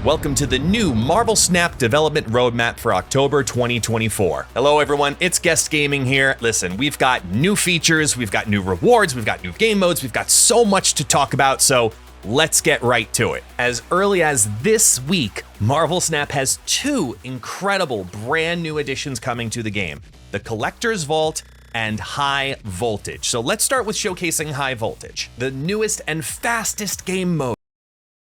Welcome to the new Marvel Snap development roadmap for October 2024. Hello everyone, it's Guest Gaming here. Listen, we've got new features, we've got new rewards, we've got new game modes, we've got so much to talk about, so let's get right to it. As early as this week, Marvel Snap has two incredible brand new additions coming to the game: the Collector's Vault and High Voltage. So let's start with showcasing High Voltage, the newest and fastest game mode.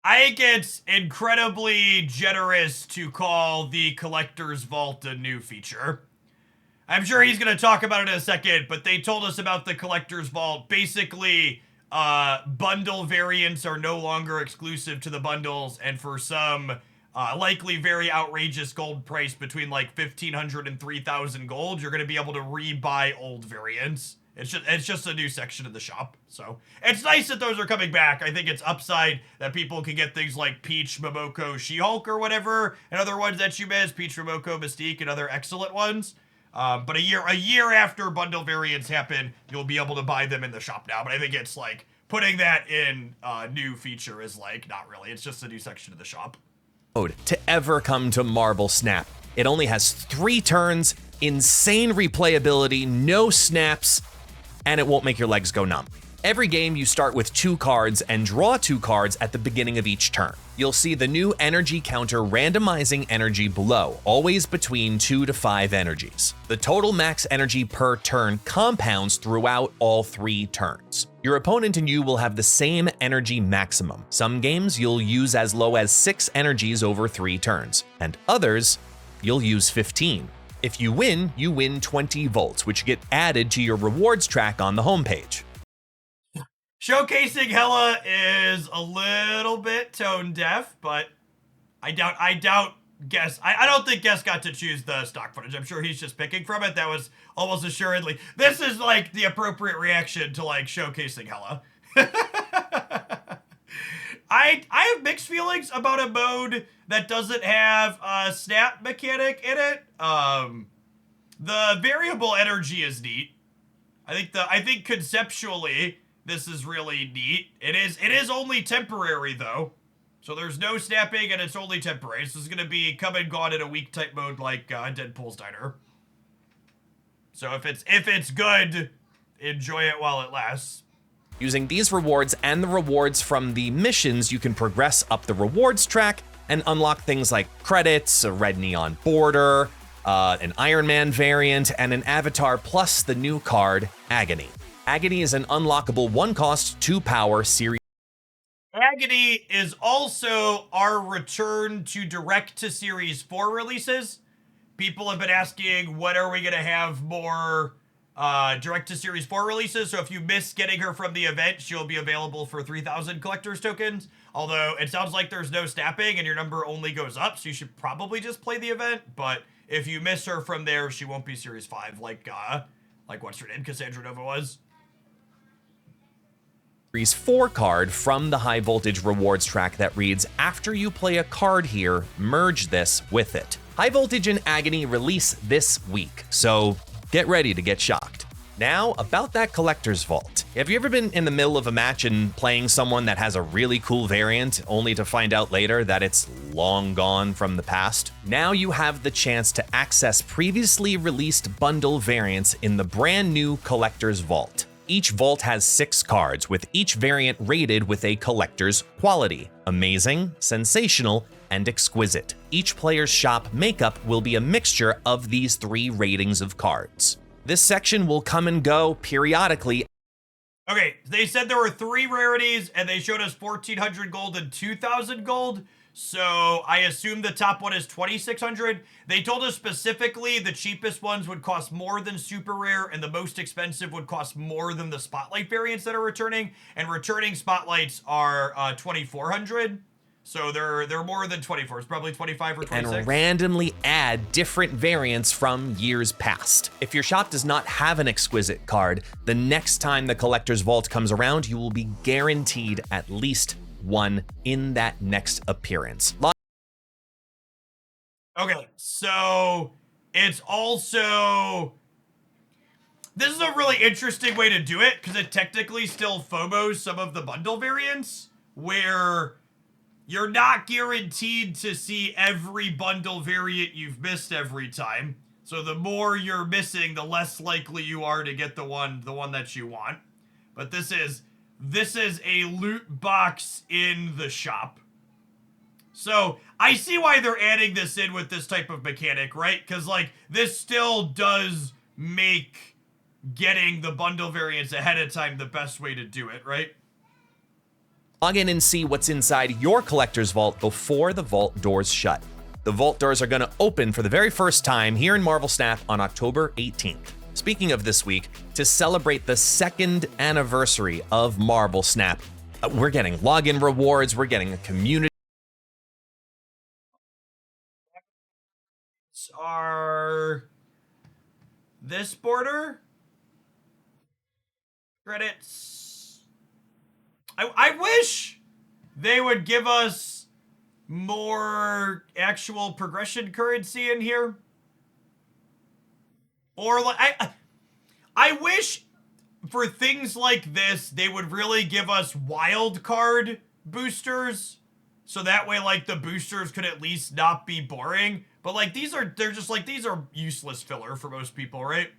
I think it's incredibly generous to call the Collector's Vault a new feature. I'm sure he's going to talk about it in a second, but they told us about the Collector's Vault. Basically, bundle variants are no longer exclusive to the bundles, and for some likely very outrageous gold price between like 1,500 and 3,000 gold, you're going to be able to rebuy old variants. It's just a new section of the shop. So it's nice that those are coming back. I think it's upside that people can get things like Peach, Momoko, She-Hulk or whatever, and other ones that you miss, Peach, Momoko, Mystique, and other excellent ones. But a year after bundle variants happen, you'll be able to buy them in the shop now. But I think it's like putting that in new feature is like not really. It's just a new section of the shop. To ever come to Marvel Snap. It only has 3 turns, insane replayability, no snaps, and it won't make your legs go numb. Every game you start with 2 cards and draw 2 cards at the beginning of each turn. You'll see the new energy counter randomizing energy below, always between 2 to 5 energies. The total max energy per turn compounds throughout all 3 turns. Your opponent and you will have the same energy maximum. Some games you'll use as low as 6 energies over 3 turns, and others you'll use 15. If you win 20 volts, which get added to your rewards track on the homepage. Showcasing Hela is a little bit tone deaf, but I doubt Guest. I don't think Guest got to choose the stock footage. I'm sure he's just picking from it. That was almost assuredly. This is like the appropriate reaction to like showcasing Hela. I have mixed feelings about a mode that doesn't have a snap mechanic in it. The variable energy is neat. I think conceptually this is really neat. It is only temporary though. So there's no snapping and it's only temporary. This is gonna be come and gone in a week type mode like Deadpool's Diner. So if it's good, enjoy it while it lasts. Using these rewards and the rewards from the missions, you can progress up the rewards track and unlock things like credits, a red neon border, an Iron Man variant, and an avatar, plus the new card, Agony. Agony is an unlockable 1-cost, 2-power series. Agony is also our return to direct-to-series 4 releases. People have been asking, when are we going to have more direct-to-series 4 releases? So if you miss getting her from the event, she'll be available for 3,000 collector's tokens. Although it sounds like there's no snapping and your number only goes up, so you should probably just play the event. But if you miss her from there, she won't be Series 5 like what's her name, Cassandra Nova was. Series 4 card from the High Voltage rewards track that reads, after you play a card here, merge this with it. High Voltage and Agony release this week, so get ready to get shocked. Now, about that Collector's Vault. Have you ever been in the middle of a match and playing someone that has a really cool variant, only to find out later that it's long gone from the past? Now you have the chance to access previously released bundle variants in the brand new Collector's Vault. Each vault has 6 cards, with each variant rated with a collector's quality: amazing, sensational, and exquisite. Each player's shop makeup will be a mixture of these 3 ratings of cards. This section will come and go periodically. Okay, they said there were 3 rarities, and they showed us 1,400 gold and 2,000 gold. So I assume the top one is 2,600. They told us specifically the cheapest ones would cost more than super rare, and the most expensive would cost more than the spotlight variants that are returning. And returning spotlights are 2,400. So they're more than 24. It's probably 25 or 26. And randomly add different variants from years past. If your shop does not have an exquisite card, the next time the Collector's Vault comes around, you will be guaranteed at least one in that next appearance. Okay, so it's also... This is a really interesting way to do it, because it technically still FOMOs some of the bundle variants, where You're not guaranteed to see every bundle variant you've missed every time. So the more you're missing, the less likely you are to get the one that you want. But this is a loot box in the shop. So I see why they're adding this in with this type of mechanic, right? Because like this still does make getting the bundle variants ahead of time the best way to do it, right? Log in and see what's inside your collector's vault before the vault doors shut. The vault doors are going to open for the very first time here in Marvel Snap on October 18th. Speaking of this week, to celebrate the 2nd anniversary of Marvel Snap, we're getting login rewards, we're getting a community. Are this border credits? I wish they would give us more actual progression currency in here. Or like I wish for things like this they would really give us wild card boosters, so that way like the boosters could at least not be boring. But like these are useless filler for most people, right?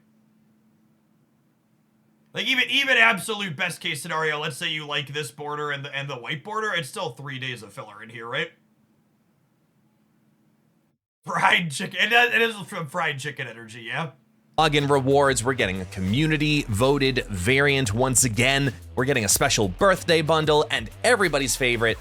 Like even absolute best case scenario, let's say you like this border and the white border, it's still 3 days of filler in here, right? Fried chicken. It is from fried chicken energy, yeah. Login rewards, we're getting a community voted variant once again. We're getting a special birthday bundle and everybody's favorite,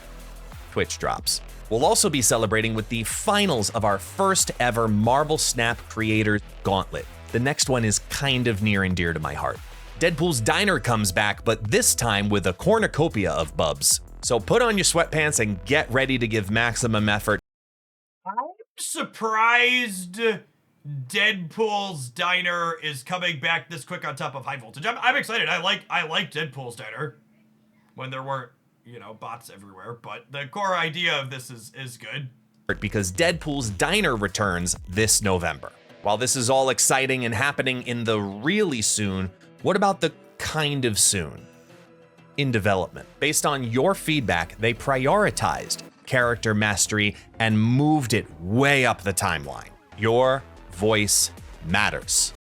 Twitch drops. We'll also be celebrating with the finals of our first ever Marvel Snap Creators Gauntlet. The next one is kind of near and dear to my heart. Deadpool's Diner comes back, but this time with a cornucopia of bubs. So put on your sweatpants and get ready to give maximum effort. I'm surprised Deadpool's Diner is coming back this quick on top of High Voltage. I'm excited. I like Deadpool's Diner when there weren't, bots everywhere, but the core idea of this is good. Because Deadpool's Diner returns this November. While this is all exciting and happening in the really soon, what about the kind of soon? In development. Based on your feedback, they prioritized character mastery and moved it way up the timeline. Your voice matters.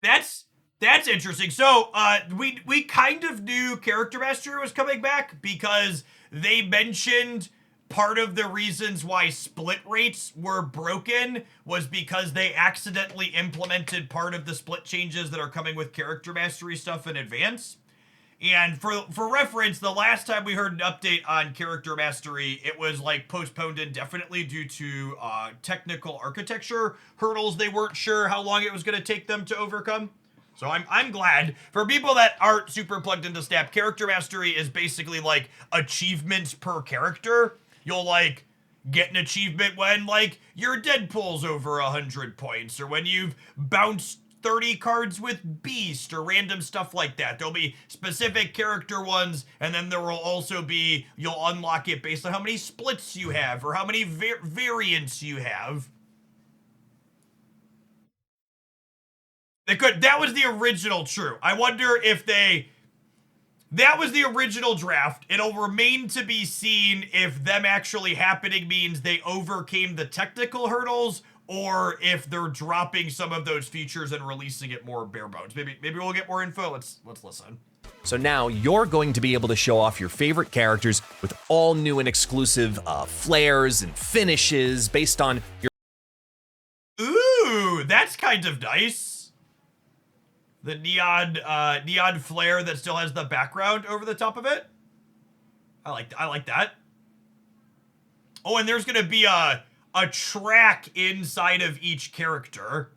That's interesting. So we kind of knew character mastery was coming back because they mentioned part of the reasons why split rates were broken was because they accidentally implemented part of the split changes that are coming with character mastery stuff in advance. And for reference, the last time we heard an update on character mastery, it was like postponed indefinitely due to technical architecture hurdles they weren't sure how long it was going to take them to overcome. So I'm glad. For people that aren't super plugged into Snap, character mastery is basically like achievements per character. You'll like get an achievement when like your Deadpool's over 100 points, or when you've bounced 30 cards with Beast, or random stuff like that. There'll be specific character ones, and then there will also be, you'll unlock it based on how many splits you have, or how many variants you have. That was the original true. I wonder if that was the original draft. It'll remain to be seen if them actually happening means they overcame the technical hurdles, or if they're dropping some of those features and releasing it more bare bones. Maybe we'll get more info. Let's listen. So now you're going to be able to show off your favorite characters with all new and exclusive flares and finishes based on your... Ooh, that's kind of nice. The neon flare that still has the background over the top of it. I like that. Oh, and there's gonna be a track inside of each character.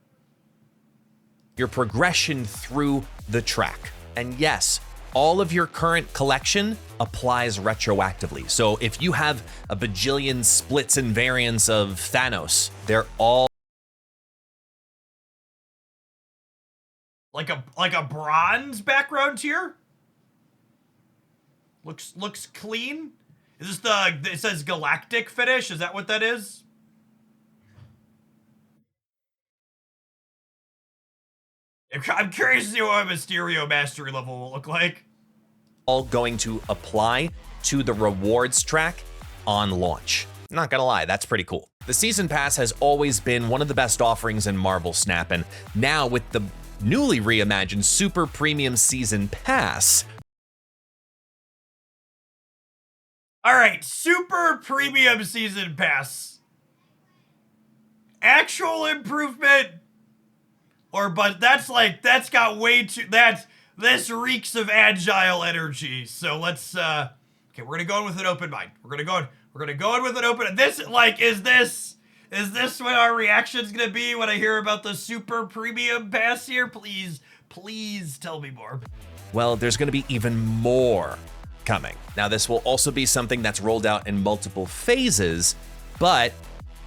Your progression through the track. And yes, all of your current collection applies retroactively. So if you have a bajillion splits and variants of Thanos, they're all like a bronze background here. Looks clean. Is this it says galactic finish? Is that what that is? I'm curious to see what a Mysterio mastery level will look like. all going to apply to the rewards track on launch. Not gonna lie, that's pretty cool. The Season Pass has always been one of the best offerings in Marvel Snap, and now with the newly reimagined Super Premium Season Pass. All right, Super Premium Season Pass. Actual improvement, but that's got way too, this reeks of agile energy. So let's, okay, we're gonna go in with an open mind. We're gonna go in with an open, is this what our reaction's gonna be when I hear about the Super Premium Pass here? Please tell me more. Well, there's gonna be even more coming. Now, this will also be something that's rolled out in multiple phases, but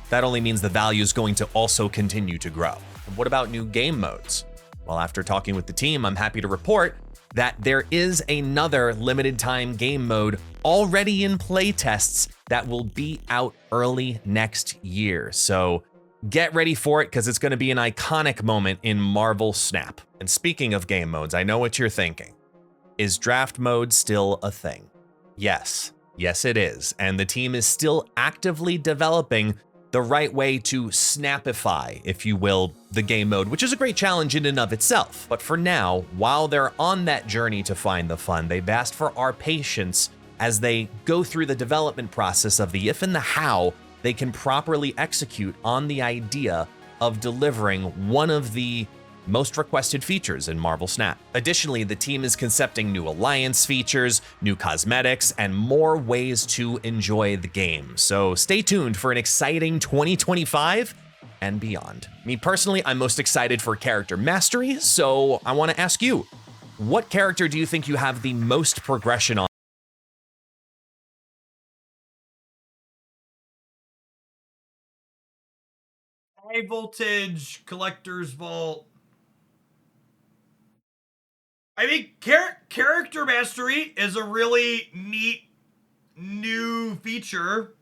that only means the value is going to also continue to grow. What about new game modes? Well, after talking with the team, I'm happy to report that there is another limited time game mode already in playtests that will be out early next year. So get ready for it, because it's going to be an iconic moment in Marvel Snap. And speaking of game modes, I know what you're thinking. Is draft mode still a thing? Yes, it is. And the team is still actively developing the right way to snapify, if you will, the game mode, which is a great challenge in and of itself. But for now, while they're on that journey to find the fun, they've asked for our patience as they go through the development process of the if and the how they can properly execute on the idea of delivering one of the most requested features in Marvel Snap. Additionally, the team is concepting new alliance features, new cosmetics, and more ways to enjoy the game. So stay tuned for an exciting 2025 and beyond. Me personally, I'm most excited for character mastery, so I want to ask you, what character do you think you have the most progression on? High Voltage, Collector's Vault. I think character mastery is a really neat new feature,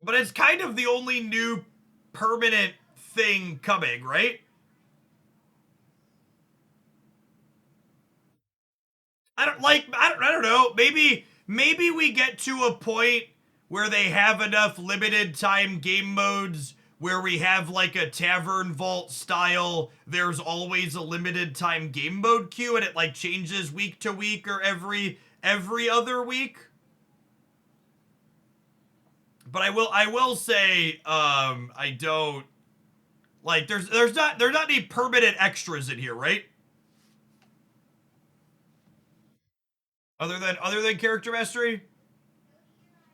but it's kind of the only new permanent thing coming, right? I don't know. Maybe we get to a point where they have enough limited time game modes where we have like a Tavern Vault style, there's always a limited time game mode queue and it like changes week to week or every other week. But I will say, I don't like there's not any permanent extras in here, right? Other than character mastery?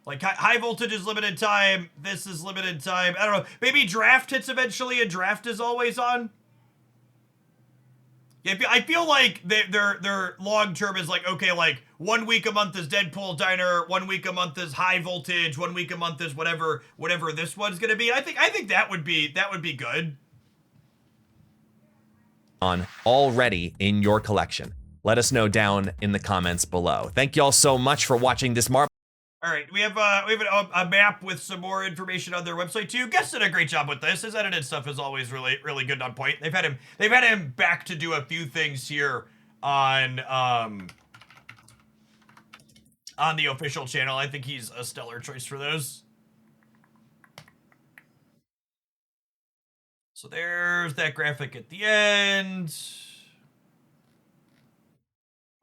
Like high voltage is limited time. This is limited time. I don't know. Maybe draft hits eventually, and draft is always on. Yeah, I feel like their long term is like, okay, like 1 week a month is Deadpool Diner, 1 week a month is high voltage, 1 week a month is whatever this one's gonna be. I think that would be good. On already in your collection. Let us know down in the comments below. Thank you all so much for watching this Marvel. All right, we have a map with some more information on their website too. Guest did a great job with this. His edited stuff is always really good and on point. They've had him back to do a few things here on the official channel. I think he's a stellar choice for those. So there's that graphic at the end.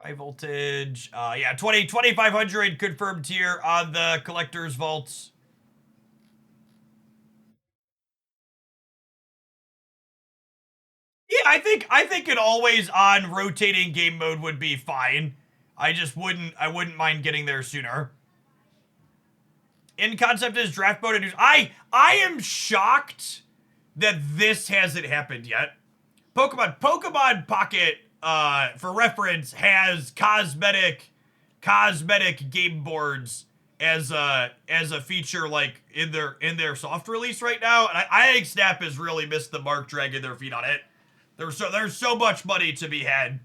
High voltage. Yeah, 2,500 confirmed here on the collector's vaults. Yeah, I think an always on rotating game mode would be fine. I wouldn't mind getting there sooner. In concept is draft mode and I am shocked that this hasn't happened yet. Pokemon Pocket, for reference, has cosmetic game boards as a feature like in their soft release right now, and I think Snap has really missed the mark dragging their feet on it. There's so much money to be had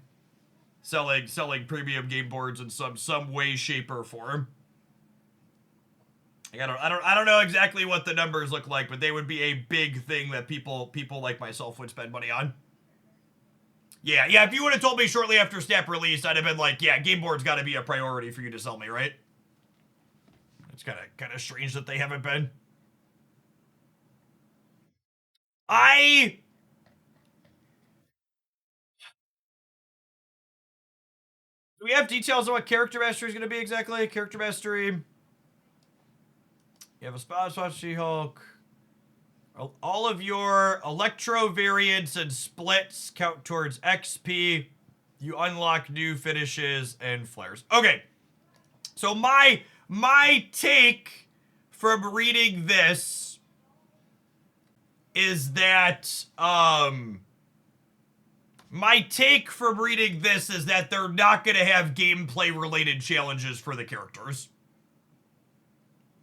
selling premium game boards in some way, shape, or form. I don't know exactly what the numbers look like, but they would be a big thing that people like myself would spend money on. Yeah, if you would have told me shortly after Snap released, I'd have been like, yeah, game board's got to be a priority for you to sell me, right? It's kind of strange that they haven't been. Do we have details on what character mastery is going to be exactly? Character mastery. You have a spot She-Hulk. All of your Electro variants and splits count towards XP. You unlock new finishes and flares. Okay. So my take from reading this is that they're not going to have gameplay related challenges for the characters.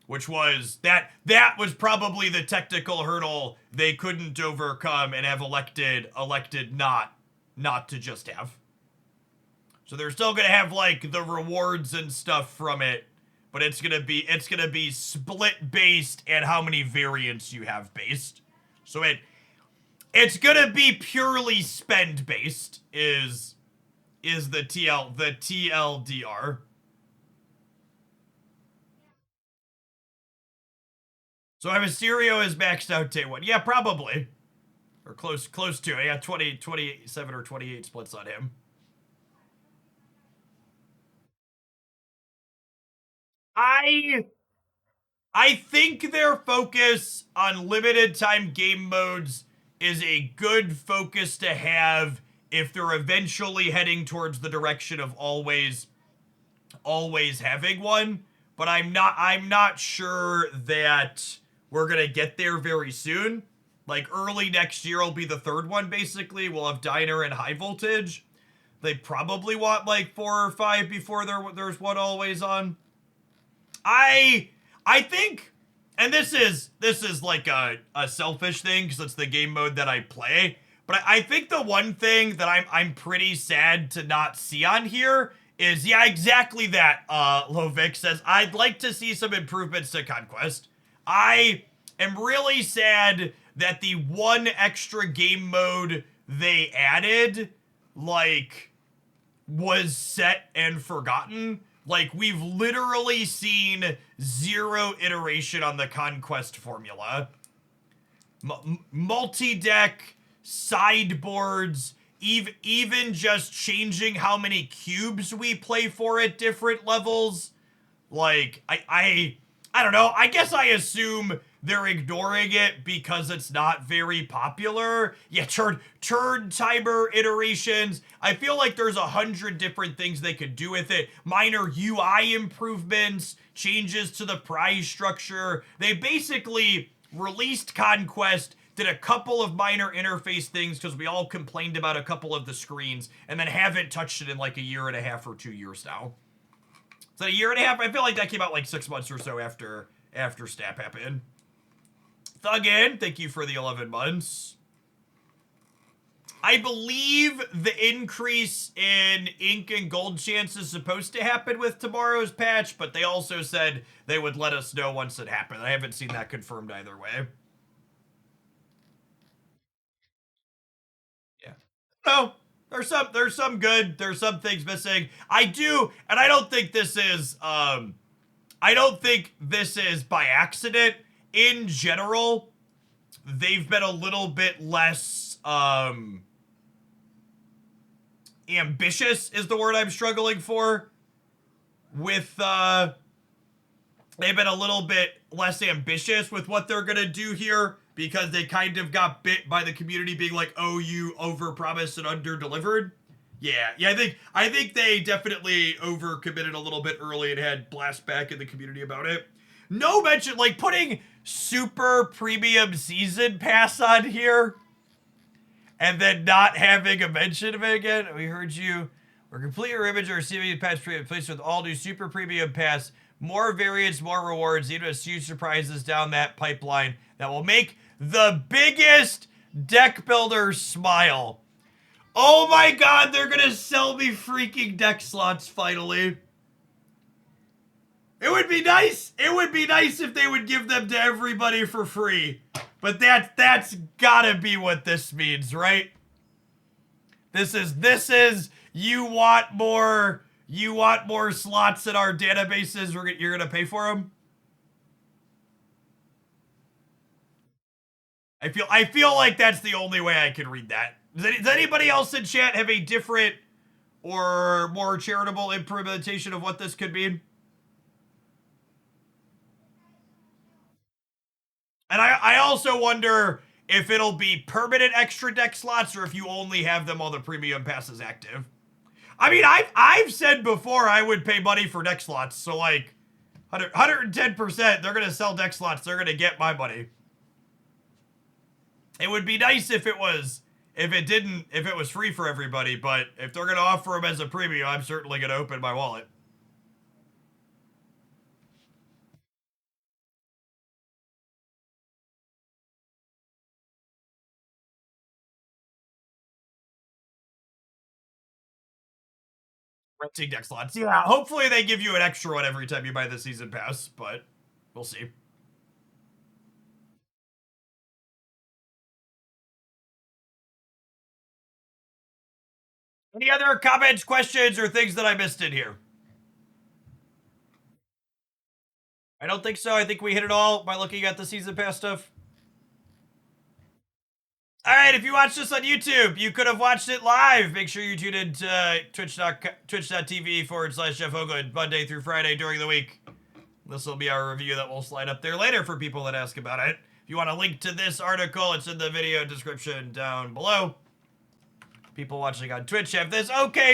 Which was that was probably the technical hurdle they couldn't overcome and have elected not to just have. So they're still gonna have like the rewards and stuff from it, but it's gonna be split based and how many variants you have based. So it's gonna be purely spend based is the TLDR. So Mysterio is maxed out day one. Yeah, probably. Or close to it. Yeah, 27 or 28 splits on him. I think their focus on limited time game modes is a good focus to have if they're eventually heading towards the direction of always having one. But I'm not sure that we're gonna get there very soon. Like early next year will be the third one basically. We'll have Diner and High Voltage. They probably want like 4 or 5 before there's one always on. I think, and this is like a selfish thing because it's the game mode that I play, but I think the one thing that I'm pretty sad to not see on here is, yeah, exactly that. Lovic says, I'd like to see some improvements to Conquest. I am really sad that the one extra game mode they added, like, was set and forgotten. Like, we've literally seen 0 iteration on the Conquest formula. Multi-deck, sideboards, even just changing how many cubes we play for at different levels. Like, I don't know. I guess I assume they're ignoring it because it's not very popular. Yeah, turn timer iterations. I feel like there's 100 different things they could do with it. Minor UI improvements, changes to the prize structure. They basically released Conquest, did a couple of minor interface things because we all complained about a couple of the screens, and then haven't touched it in like 1.5 years or 2 years now. Is that 1.5 years? I feel like that came out like 6 months or so after Snap happened. Thuggin, thank you for the 11 months. I believe the increase in ink and gold chance is supposed to happen with tomorrow's patch, but they also said they would let us know once it happened. I haven't seen that confirmed either way. Yeah. No, there's some good, there's some things missing. I do, and I don't think this is by accident. In general, they've been a little bit less ambitious is the word I'm struggling for. With they've been a little bit less ambitious with what they're gonna do here because they kind of got bit by the community being like, oh, you overpromised and under-delivered. Yeah, I think they definitely overcommitted a little bit early and had blast back in the community about it. No mention, like putting super premium season pass on here and then not having a mention of it again. We heard you. We're complete your image or receiving patch premium placed with all new super premium pass, more variants, more rewards, even a few surprises down that pipeline that will make the biggest deck builder smile. Oh my god, they're gonna sell me freaking deck slots finally. It would be nice. It would be nice if they would give them to everybody for free. But that's gotta be what this means, right? This is you want more slots in our databases, you're gonna pay for them? I feel like that's the only way I can read that. Does anybody else in chat have a different or more charitable implementation of what this could mean? And I also wonder if it'll be permanent extra deck slots or if you only have them while the premium pass is active. I mean, I've said before I would pay money for deck slots, so like 110%, they're gonna sell deck slots, they're gonna get my money. It would be nice if it was free for everybody, but if they're gonna offer them as a premium, I'm certainly gonna open my wallet. Renting deck slots. Yeah, hopefully they give you an extra one every time you buy the season pass, but we'll see. Any other comments, questions, or things that I missed in here? I don't think so. I think we hit it all by looking at the season pass stuff. All right, if you watched this on YouTube, you could have watched it live. Make sure you tune in to twitch.tv/Jeff Hoagland Monday through Friday during the week. This will be our review that will slide up there later for people that ask about it. If you want a link to this article, it's in the video description down below. People watching on Twitch have this. Okay.